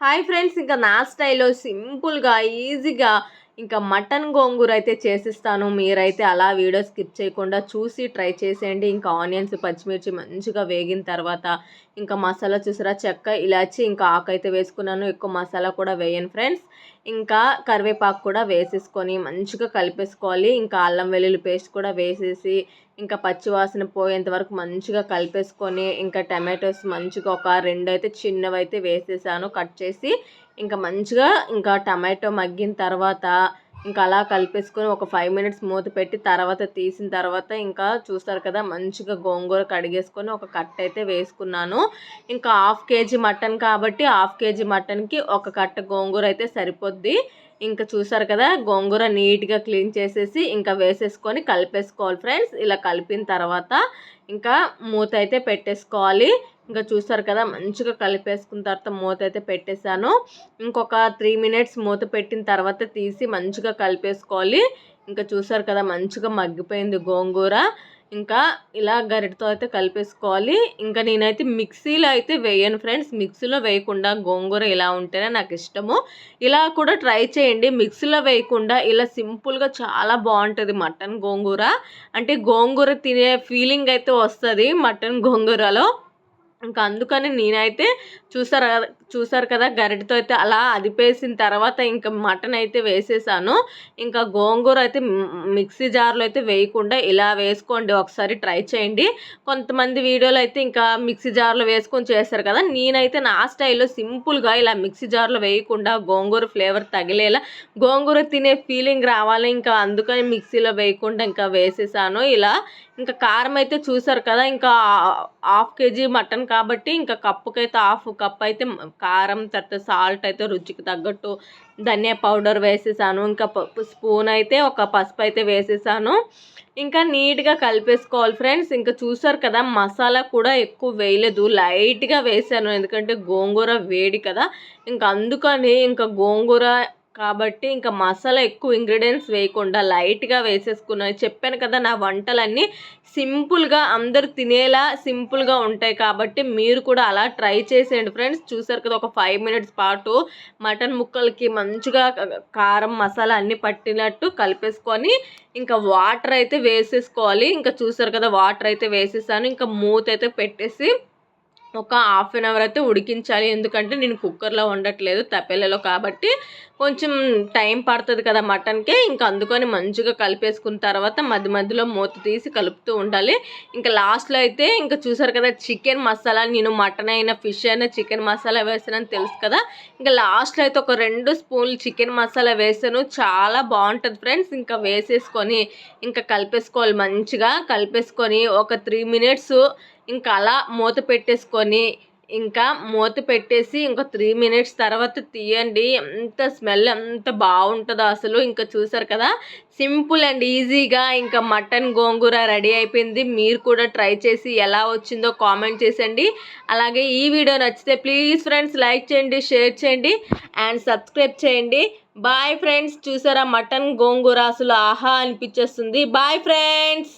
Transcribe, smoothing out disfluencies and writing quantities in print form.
Hi friends, ఇంకా నా స్టైల్లో సింపుల్గా ఈజీగా ఇంకా మటన్ గోంగూర అయితే చేసిస్తాను. మీరైతే అలా వీడియో స్కిప్ చేయకుండా చూసి ట్రై చేసేయండి. ఇంకా ఆనియన్స్ పచ్చిమిర్చి మంచిగా వేగిన తర్వాత ఇంకా మసాలా చూసారా, చెక్క ఇలాచి ఇంకా ఆకు అయితే వేసుకున్నాను. ఎక్కువ మసాలా కూడా వేయను ఫ్రెండ్స్. ఇంకా కరివేపాకు కూడా వేసేసుకొని మంచిగా కలిపేసుకోవాలి. ఇంకా అల్లం వెల్లుల్లి పేస్ట్ కూడా వేసేసి ఇంకా పచ్చివాసన పోయేంత వరకు మంచిగా కలిపేసుకొని ఇంకా టమాటోస్ మంచిగా ఒక 2 అయితే చిన్నవైతే వేసేసాను కట్ చేసి. ఇంకా మంచిగా ఇంకా టమాటో మగ్గిన తర్వాత ఇంకా అలా కలిపేసుకొని ఒక 5 మినిట్స్ మూత పెట్టి తర్వాత తీసిన తర్వాత ఇంకా చూస్తారు కదా, మంచిగా గోంగూర కడిగేసుకొని ఒక కట్ట అయితే వేసుకున్నాను. ఇంకా 1/2 కేజీ మటన్ కాబట్టి 1/2 కేజీ మటన్కి ఒక కట్ట గోంగూర అయితే సరిపోద్ది. ఇంకా చూసారు కదా, గోంగూర నీట్గా క్లీన్ చేసేసి ఇంకా వేసేసుకొని కలిపేసుకోవాలి ఫ్రెండ్స్. ఇలా కలిపిన తర్వాత ఇంకా మూత అయితే పెట్టేసుకోవాలి. ఇంకా చూసారు కదా, మంచిగా కలిపేసుకున్న తర్వాత మూత అయితే పెట్టేశాను. ఇంకొక 3 మినిట్స్ మూత పెట్టిన తర్వాత తీసి మంచిగా కలిపేసుకోవాలి. ఇంకా చూసారు కదా, మంచిగా మగ్గిపోయింది గోంగూర. ఇంకా ఇలా గరిటతో అయితే కలిపేసుకోవాలి. ఇంకా నేనైతే మిక్సీలో అయితే వేయను ఫ్రెండ్స్. మిక్సీలో వేయకుండా గోంగూర ఇలా ఉంటేనే నాకు ఇష్టము. ఇలా కూడా ట్రై చేయండి. మిక్సీలో వేయకుండా ఇలా సింపుల్గా చాలా బాగుంటుంది మటన్ గోంగూర. అంటే గోంగూర తినే ఫీలింగ్ అయితే వస్తుంది మటన్ గోంగూరలో. ఇంకా అందుకని నేనైతే చూసారు కదా, గరిటతో అయితే అలా అదిపేసిన తర్వాత ఇంకా మటన్ అయితే వేసేసాను. ఇంకా గోంగూర అయితే మిక్సీ జార్లో అయితే వేయకుండా ఇలా వేసుకోండి, ఒకసారి ట్రై చేయండి. కొంతమంది వీడియోలో అయితే ఇంకా మిక్సీ జార్లో వేసుకొని చేస్తారు కదా. నేనైతే నా స్టైల్లో సింపుల్గా ఇలా మిక్సీ జార్లో వేయకుండా గోంగూర ఫ్లేవర్ తగిలేలా గోంగూర తినే ఫీలింగ్ రావాలి. ఇంకా అందుకని మిక్సీలో వేయకుండా ఇంకా వేసేసాను ఇలా. ఇంకా కారం అయితే చూసారు కదా, ఇంకా 1/2 కేజీ మటన్ కాబట్టి ఇంకా కప్పుకైతే 1/2 కప్ అయితే కారం, తర్వాత సాల్ట్ అయితే రుచికి తగ్గట్టు ధనియా పౌడర్ వేసేసాను. ఇంకా స్పూన్ అయితే ఒక పసుపు అయితే వేసేసాను. ఇంకా నీట్గా కలిపేసుకోవాలి ఫ్రెండ్స్. ఇంకా చూసారు కదా, మసాలా కూడా ఎక్కువ వేయలేదు, లైట్గా వేసాను ఎందుకంటే గోంగూర వేడి కదా. ఇంకా అందుకని ఇంకా గోంగూర కాబట్టి ఇంకా మసాలా ఎక్కువ ఇంగ్రీడియంట్స్ వేయకుండా లైట్గా వేసేసుకున్నాను. చెప్పాను కదా, నా వంటలన్నీ సింపుల్గా అందరు తినేలా సింపుల్గా ఉంటాయి కాబట్టి మీరు కూడా అలా ట్రై చేసేయండి ఫ్రెండ్స్. చూసారు కదా, ఒక 5 మినిట్స్ పాటు మటన్ ముక్కలకి మంచిగా కారం మసాలా అన్నీ పట్టినట్టు కలిపేసుకొని ఇంకా వాటర్ అయితే వేసేసుకోవాలి. ఇంకా చూసారు కదా, వాటర్ అయితే వేసేసాను. ఇంకా మూత అయితే పెట్టేసి ఒక 1/2 అవర్ అయితే ఉడికించాలి. ఎందుకంటే నేను కుక్కర్లో వండట్లేదు, తపెలలో కాబట్టి కొంచెం టైం పడుతుంది కదా మటన్కే. ఇంకా అందుకని మంచిగా కలిపేసుకున్న తర్వాత మధ్య మధ్యలో మూత తీసి కలుపుతూ ఉండాలి. ఇంకా లాస్ట్లో అయితే ఇంకా చూసారు కదా, చికెన్ మసాలా, నేను మటన్ అయినా ఫిష్ అయినా చికెన్ మసాలా వేసానని తెలుసు కదా. ఇంకా లాస్ట్లో అయితే ఒక 2 స్పూన్లు చికెన్ మసాలా వేసాను. చాలా బాగుంటుంది ఫ్రెండ్స్. ఇంకా వేసేసుకొని ఇంకా కలిపేసుకోవాలి. మంచిగా కలిపేసుకొని ఒక 3 మినిట్స్ ఇంకా అలా మూత పెట్టేసుకొని ఇంకా మూత పెట్టేసి ఇంకా 3 మినిట్స్ తర్వాత తీయండి. ఎంత స్మెల్ ఎంత బాగుంటుందో అసలు. ఇంకా చూసారు కదా, సింపుల్ అండ్ ఈజీగా ఇంకా మటన్ గోంగూర రెడీ అయిపోయింది. మీరు కూడా ట్రై చేసి ఎలా వచ్చిందో కామెంట్ చేసేయండి. అలాగే ఈ వీడియో నచ్చితే ప్లీజ్ ఫ్రెండ్స్ లైక్ చేయండి, షేర్ చేయండి అండ్ సబ్స్క్రైబ్ చేయండి. Bye friends. చూసారా, మటన్ గోంగూర అసలు ఆహా అనిపించేస్తుంది. Bye friends.